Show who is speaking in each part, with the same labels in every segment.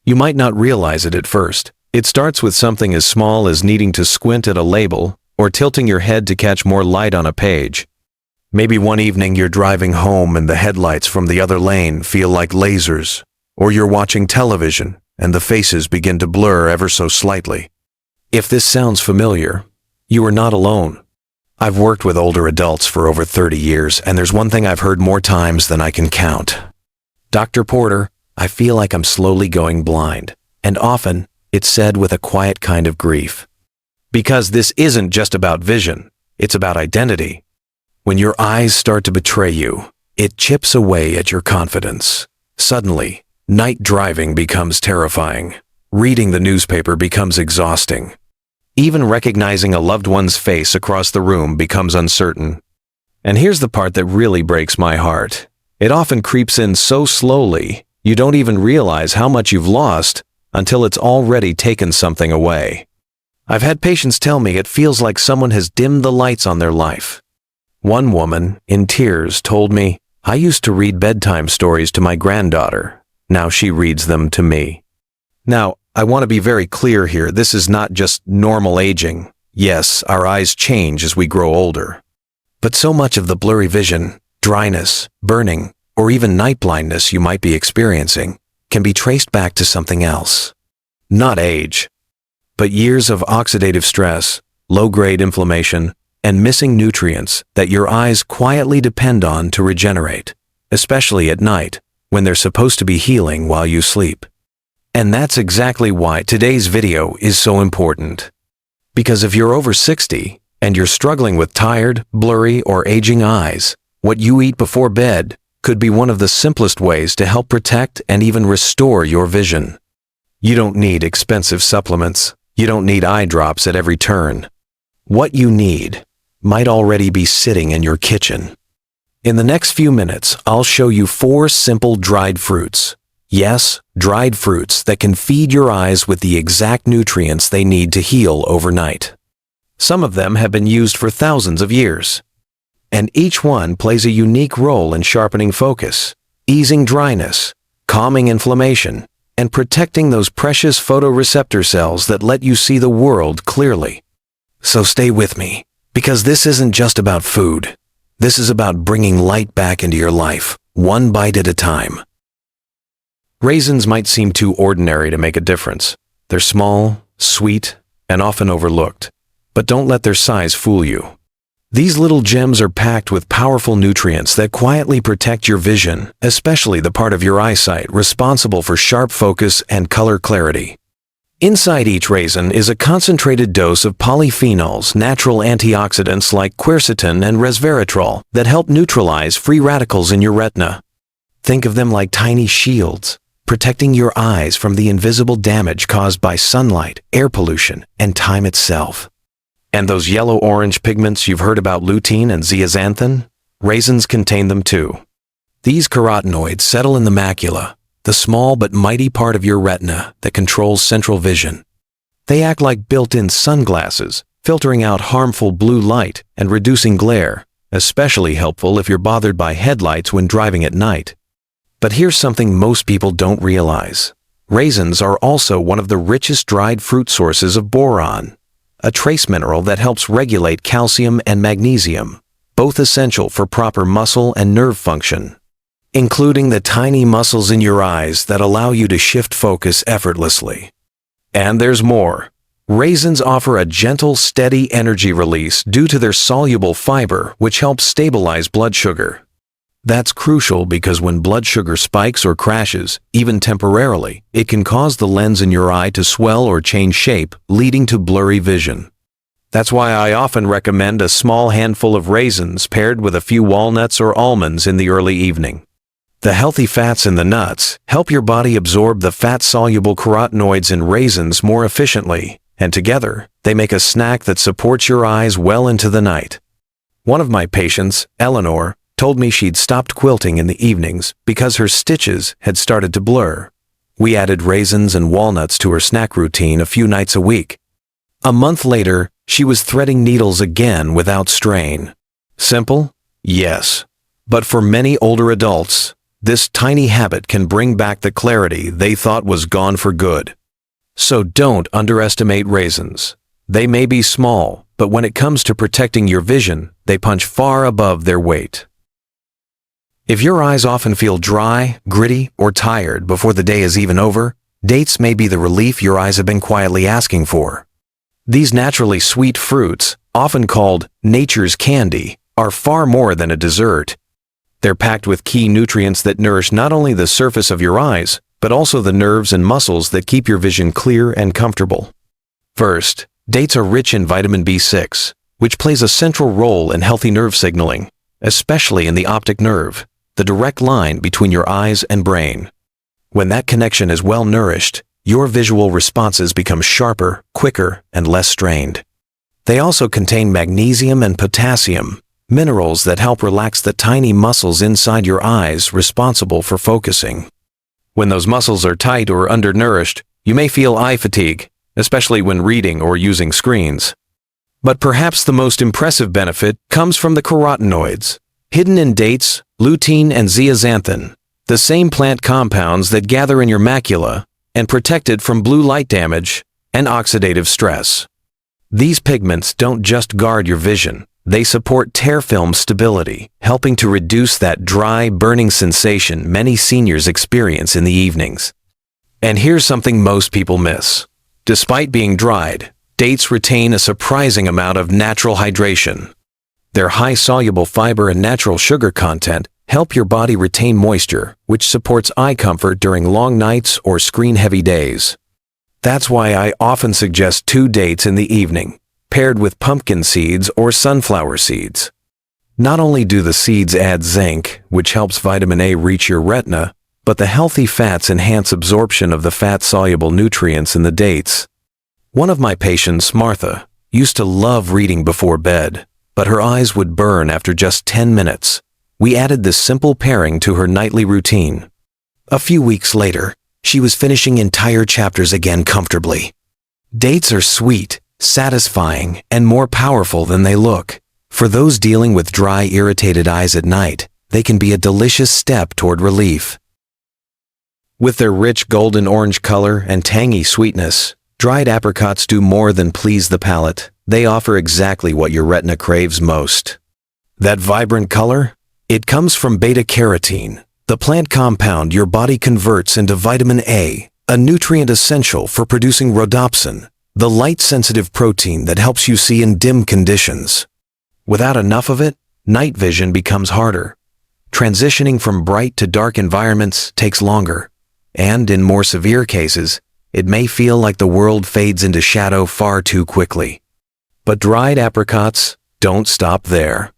Speaker 1: You might not realize it at first. It starts with something as small as needing to squint at a label or tilting your head to catch more light on a page. Maybe one evening you're driving home and the headlights from the other lane feel like lasers, or you're watching television and the faces begin to blur ever so slightly. If this sounds familiar, you are not alone. I've worked with older adults for over 30 years, and there's one thing I've heard more times than I can count. Dr. Porter, I feel like I'm slowly going blind, and often it's said with a quiet kind of grief. Because this isn't just about vision, it's about identity. When your eyes start to betray you, it chips away at your confidence. Suddenly, night driving becomes terrifying. Reading the newspaper becomes exhausting. Even recognizing a loved one's face across the room becomes uncertain. And here's the part that really breaks my heart. It often creeps in so slowly, you don't even realize how much you've lost until it's already taken something away. I've had patients tell me it feels like someone has dimmed the lights on their life. One woman, in tears, told me, "I used to read bedtime stories to my granddaughter. Now she reads them to me." Now, I want to be very clear here. This is not just normal aging. Yes, our eyes change as we grow older. But so much of the blurry vision, dryness, burning, or even night blindness you might be experiencing can be traced back to something else. Not age, but years of oxidative stress, low-grade inflammation, and missing nutrients that your eyes quietly depend on to regenerate, especially at night, when they're supposed to be healing while you sleep. And that's exactly why today's video is so important. Because if you're over 60 and you're struggling with tired, blurry, or aging eyes, what you eat before bed could be one of the simplest ways to help protect and even restore your vision. You don't need expensive supplements. You don't need eye drops at every turn. What you need might already be sitting in your kitchen. In the next few minutes, I'll show you 4 simple dried fruits. Yes, dried fruits that can feed your eyes with the exact nutrients they need to heal overnight. Some of them have been used for thousands of years. And each one plays a unique role in sharpening focus, easing dryness, calming inflammation, and protecting those precious photoreceptor cells that let you see the world clearly. So stay with me, because this isn't just about food. This is about bringing light back into your life, one bite at a time. Raisins might seem too ordinary to make a difference. They're small, sweet, and often overlooked. But don't let their size fool you. These little gems are packed with powerful nutrients that quietly protect your vision, especially the part of your eyesight responsible for sharp focus and color clarity. Inside each raisin is a concentrated dose of polyphenols, natural antioxidants like quercetin and resveratrol that help neutralize free radicals in your retina. Think of them like tiny shields, protecting your eyes from the invisible damage caused by sunlight, air pollution, and time itself. And those yellow-orange pigments you've heard about, lutein and zeaxanthin? Raisins contain them too. These carotenoids settle in the macula, the small but mighty part of your retina that controls central vision. They act like built-in sunglasses, filtering out harmful blue light and reducing glare, especially helpful if you're bothered by headlights when driving at night. But here's something most people don't realize. Raisins are also one of the richest dried fruit sources of boron, a trace mineral that helps regulate calcium and magnesium, both essential for proper muscle and nerve function, including the tiny muscles in your eyes that allow you to shift focus effortlessly. And there's more. Raisins offer a gentle, steady energy release due to their soluble fiber, which helps stabilize blood sugar. That's crucial because when blood sugar spikes or crashes, even temporarily, it can cause the lens in your eye to swell or change shape, leading to blurry vision. That's why I often recommend a small handful of raisins paired with a few walnuts or almonds in the early evening. The healthy fats in the nuts help your body absorb the fat-soluble carotenoids in raisins more efficiently, and together, they make a snack that supports your eyes well into the night. One of my patients, Eleanor, told me she'd stopped quilting in the evenings because her stitches had started to blur. We added raisins and walnuts to her snack routine a few nights a week. A month later, she was threading needles again without strain. Simple? Yes. But for many older adults, This tiny habit can bring back the clarity they thought was gone for good. So don't underestimate raisins. They may be small, but when it comes to protecting your vision, they punch far above their weight. If your eyes often feel dry, gritty, or tired before the day is even over, dates may be the relief your eyes have been quietly asking for. These naturally sweet fruits, often called nature's candy, are far more than a dessert. They're packed with key nutrients that nourish not only the surface of your eyes, but also the nerves and muscles that keep your vision clear and comfortable. First, dates are rich in vitamin B6, which plays a central role in healthy nerve signaling, especially in the optic nerve, the direct line between your eyes and brain. When that connection is well nourished, your visual responses become sharper, quicker, and less strained. They also contain magnesium and potassium, minerals that help relax the tiny muscles inside your eyes responsible for focusing. When those muscles are tight or undernourished, you may feel eye fatigue, especially when reading or using screens. But perhaps the most impressive benefit comes from the carotenoids, hidden in dates, lutein and zeaxanthin, the same plant compounds that gather in your macula and protect it from blue light damage and oxidative stress. These pigments don't just guard your vision, they support tear film stability, helping to reduce that dry, burning sensation many seniors experience in the evenings. And here's something most people miss. Despite being dried, dates retain a surprising amount of natural hydration. Their high-soluble fiber and natural sugar content help your body retain moisture, which supports eye comfort during long nights or screen-heavy days. That's why I often suggest 2 dates in the evening, paired with pumpkin seeds or sunflower seeds. Not only do the seeds add zinc, which helps vitamin A reach your retina, but the healthy fats enhance absorption of the fat-soluble nutrients in the dates. One of my patients, Martha, used to love reading before bed, but her eyes would burn after just 10 minutes. We added this simple pairing to her nightly routine. A few weeks later, she was finishing entire chapters again comfortably. Dates are sweet, satisfying, and more powerful than they look. For those dealing with dry, irritated eyes at night, they can be a delicious step toward relief. With their rich golden orange color and tangy sweetness, dried apricots do more than please the palate. They offer exactly what your retina craves most. That vibrant color? It comes from beta-carotene, the plant compound your body converts into vitamin A, a nutrient essential for producing rhodopsin, the light-sensitive protein that helps you see in dim conditions. Without enough of it, night vision becomes harder. Transitioning from bright to dark environments takes longer, and in more severe cases, it may feel like the world fades into shadow far too quickly. But dried apricots don't stop there.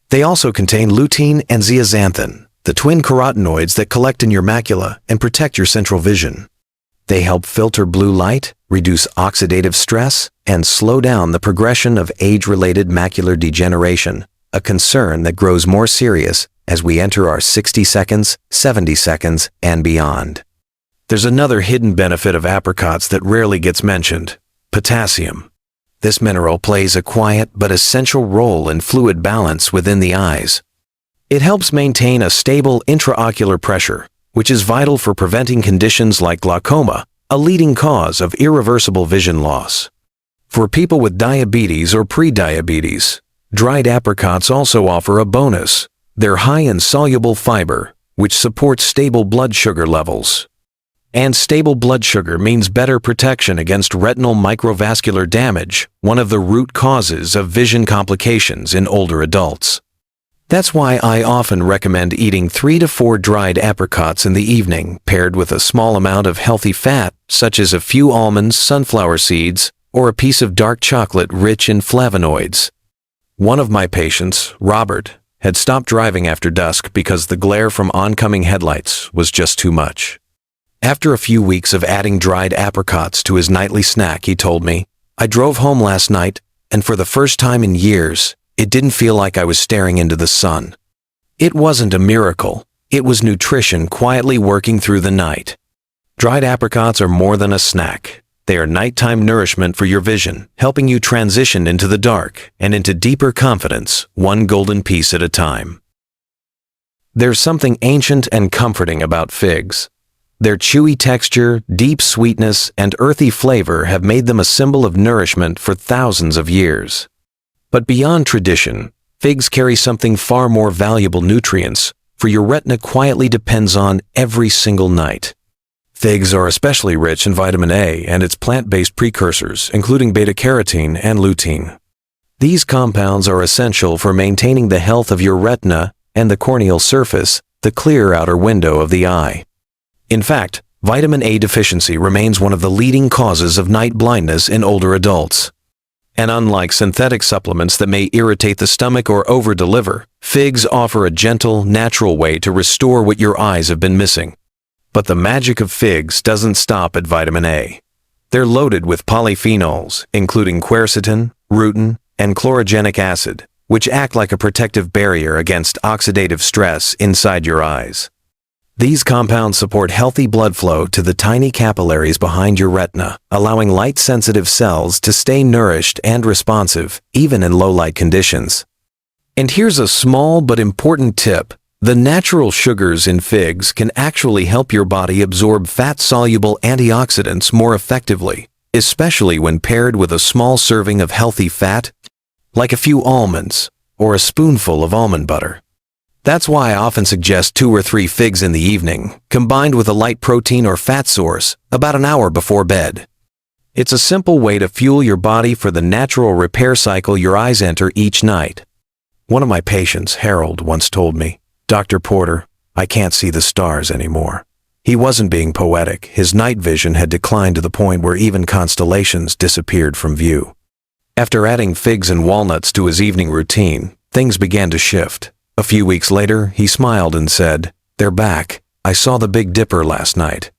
Speaker 1: They also contain lutein and zeaxanthin, the twin carotenoids that collect in your macula and protect your central vision. They help filter blue light, reduce oxidative stress, and slow down the progression of age-related macular degeneration, a concern that grows more serious as we enter our 60 seconds, 70 seconds, and beyond. There's another hidden benefit of apricots that rarely gets mentioned: potassium. This mineral plays a quiet but essential role in fluid balance within the eyes. It helps maintain a stable intraocular pressure, which is vital for preventing conditions like glaucoma, a leading cause of irreversible vision loss. For people with diabetes or pre-diabetes, dried apricots also offer a bonus. They're high in soluble fiber, which supports stable blood sugar levels. And stable blood sugar means better protection against retinal microvascular damage, one of the root causes of vision complications in older adults. That's why I often recommend eating 3 to 4 dried apricots in the evening, paired with a small amount of healthy fat, such as a few almonds, sunflower seeds, or a piece of dark chocolate rich in flavonoids. One of my patients, Robert, had stopped driving after dusk because the glare from oncoming headlights was just too much. After a few weeks of adding dried apricots to his nightly snack, he told me, "I drove home last night, and for the first time in years, it didn't feel like I was staring into the sun." It wasn't a miracle. It was nutrition quietly working through the night. Dried apricots are more than a snack. They are nighttime nourishment for your vision, helping you transition into the dark and into deeper confidence, one golden piece at a time. There's something ancient and comforting about figs. Their chewy texture, deep sweetness, and earthy flavor have made them a symbol of nourishment for thousands of years. But beyond tradition, figs carry something far more valuable: nutrients, for your retina quietly depends on every single night. Figs are especially rich in vitamin A and its plant-based precursors, including beta-carotene and lutein. These compounds are essential for maintaining the health of your retina and the corneal surface, the clear outer window of the eye. In fact, vitamin A deficiency remains one of the leading causes of night blindness in older adults. And unlike synthetic supplements that may irritate the stomach or over-deliver, figs offer a gentle, natural way to restore what your eyes have been missing. But the magic of figs doesn't stop at vitamin A. They're loaded with polyphenols, including quercetin, rutin, and chlorogenic acid, which act like a protective barrier against oxidative stress inside your eyes. These compounds support healthy blood flow to the tiny capillaries behind your retina, allowing light-sensitive cells to stay nourished and responsive, even in low-light conditions. And here's a small but important tip. The natural sugars in figs can actually help your body absorb fat-soluble antioxidants more effectively, especially when paired with a small serving of healthy fat, like a few almonds or a spoonful of almond butter. That's why I often suggest 2 or 3 figs in the evening, combined with a light protein or fat source, about an hour before bed. It's a simple way to fuel your body for the natural repair cycle your eyes enter each night. One of my patients, Harold, once told me, "Dr. Porter, I can't see the stars anymore." He wasn't being poetic. His night vision had declined to the point where even constellations disappeared from view. After adding figs and walnuts to his evening routine, things began to shift. A few weeks later, he smiled and said, "They're back. I saw the Big Dipper last night."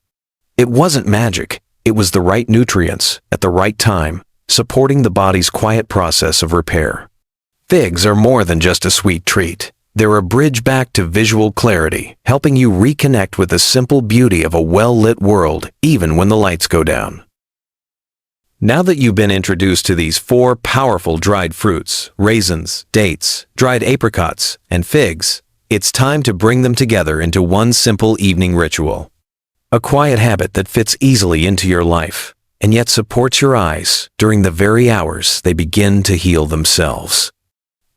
Speaker 1: It wasn't magic. It was the right nutrients, at the right time, supporting the body's quiet process of repair. Figs are more than just a sweet treat. They're a bridge back to visual clarity, helping you reconnect with the simple beauty of a well-lit world, even when the lights go down. Now that you've been introduced to these 4 powerful dried fruits, raisins, dates, dried apricots, and figs, it's time to bring them together into one simple evening ritual. A quiet habit that fits easily into your life, and yet supports your eyes during the very hours they begin to heal themselves.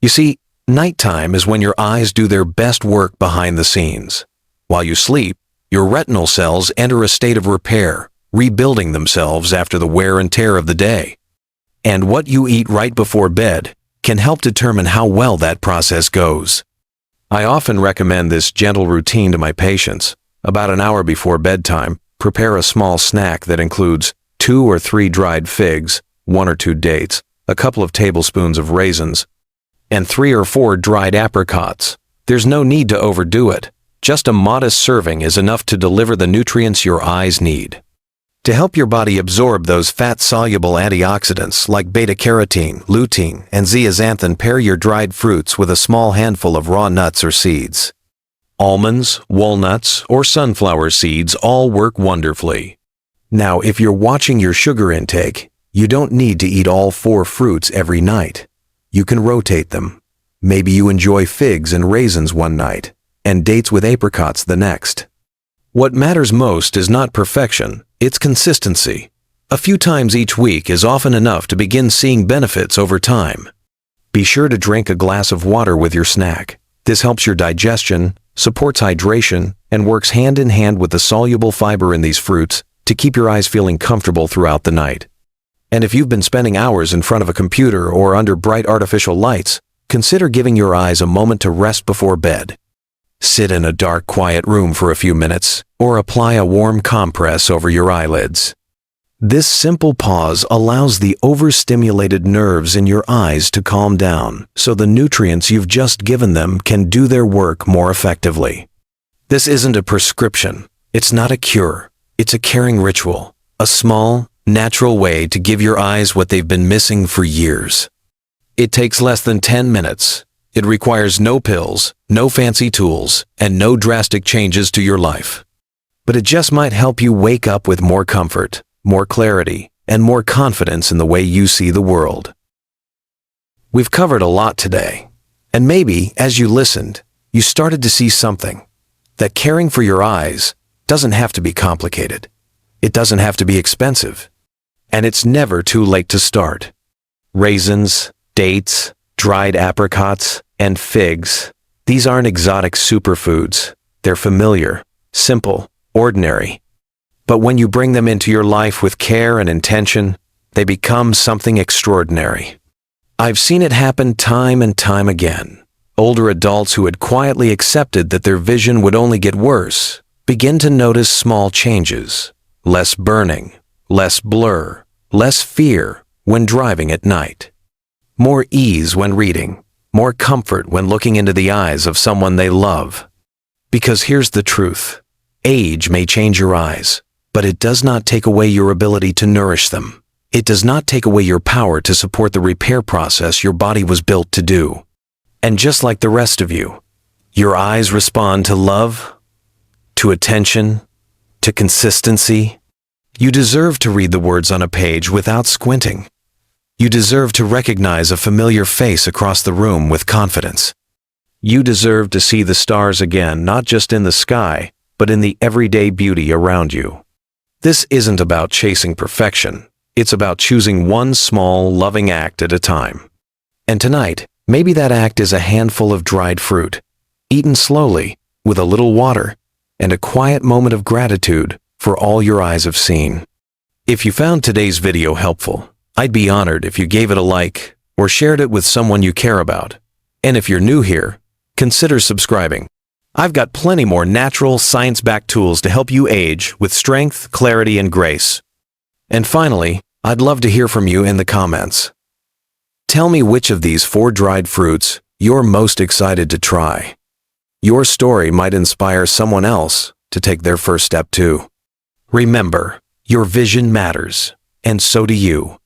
Speaker 1: You see, nighttime is when your eyes do their best work behind the scenes. While you sleep, your retinal cells enter a state of repair, rebuilding themselves after the wear and tear of the day. And what you eat right before bed can help determine how well that process goes. I often recommend this gentle routine to my patients. About an hour before bedtime, prepare a small snack that includes 2 or 3 dried figs, 1 or 2 dates, a couple of tablespoons of raisins, and 3 or 4 dried apricots. There's no need to overdo it. Just a modest serving is enough to deliver the nutrients your eyes need. To help your body absorb those fat-soluble antioxidants like beta-carotene, lutein, and zeaxanthin, pair your dried fruits with a small handful of raw nuts or seeds. Almonds, walnuts, or sunflower seeds all work wonderfully. Now, if you're watching your sugar intake, you don't need to eat all 4 fruits every night. You can rotate them. Maybe you enjoy figs and raisins one night, and dates with apricots the next. What matters most is not perfection, it's consistency. A few times each week is often enough to begin seeing benefits over time. Be sure to drink a glass of water with your snack. This helps your digestion, supports hydration, and works hand in hand with the soluble fiber in these fruits to keep your eyes feeling comfortable throughout the night. And if you've been spending hours in front of a computer or under bright artificial lights, consider giving your eyes a moment to rest before bed. Sit in a dark, quiet room for a few minutes, or apply a warm compress over your eyelids. This simple pause allows the overstimulated nerves in your eyes to calm down, so the nutrients you've just given them can do their work more effectively. This isn't a prescription. It's not a cure. It's a caring ritual, a small, natural way to give your eyes what they've been missing for years. It takes less than 10 minutes. It requires no pills, no fancy tools, and no drastic changes to your life. But it just might help you wake up with more comfort, more clarity, and more confidence in the way you see the world. We've covered a lot today, and maybe, as you listened, you started to see something. That caring for your eyes doesn't have to be complicated. It doesn't have to be expensive. And it's never too late to start. Raisins, dates, dried apricots, and figs. These aren't exotic superfoods. They're familiar, simple, ordinary. But when you bring them into your life with care and intention, they become something extraordinary. I've seen it happen time and time again. Older adults who had quietly accepted that their vision would only get worse begin to notice small changes. Less burning, less blur, less fear when driving at night. More ease when reading, more comfort when looking into the eyes of someone they love. Because here's the truth. Age may change your eyes, but it does not take away your ability to nourish them. It does not take away your power to support the repair process your body was built to do. And just like the rest of you, your eyes respond to love, to attention, to consistency. You deserve to read the words on a page without squinting. You deserve to recognize a familiar face across the room with confidence. You deserve to see the stars again, not just in the sky, but in the everyday beauty around you. This isn't about chasing perfection. It's about choosing one small, loving act at a time. And tonight, maybe that act is a handful of dried fruit, eaten slowly, with a little water, and a quiet moment of gratitude for all your eyes have seen. If you found today's video helpful, I'd be honored if you gave it a like or shared it with someone you care about. And if you're new here, consider subscribing. I've got plenty more natural, science-backed tools to help you age with strength, clarity, and grace. And finally, I'd love to hear from you in the comments. Tell me which of these 4 dried fruits you're most excited to try. Your story might inspire someone else to take their first step too. Remember, your vision matters, and so do you.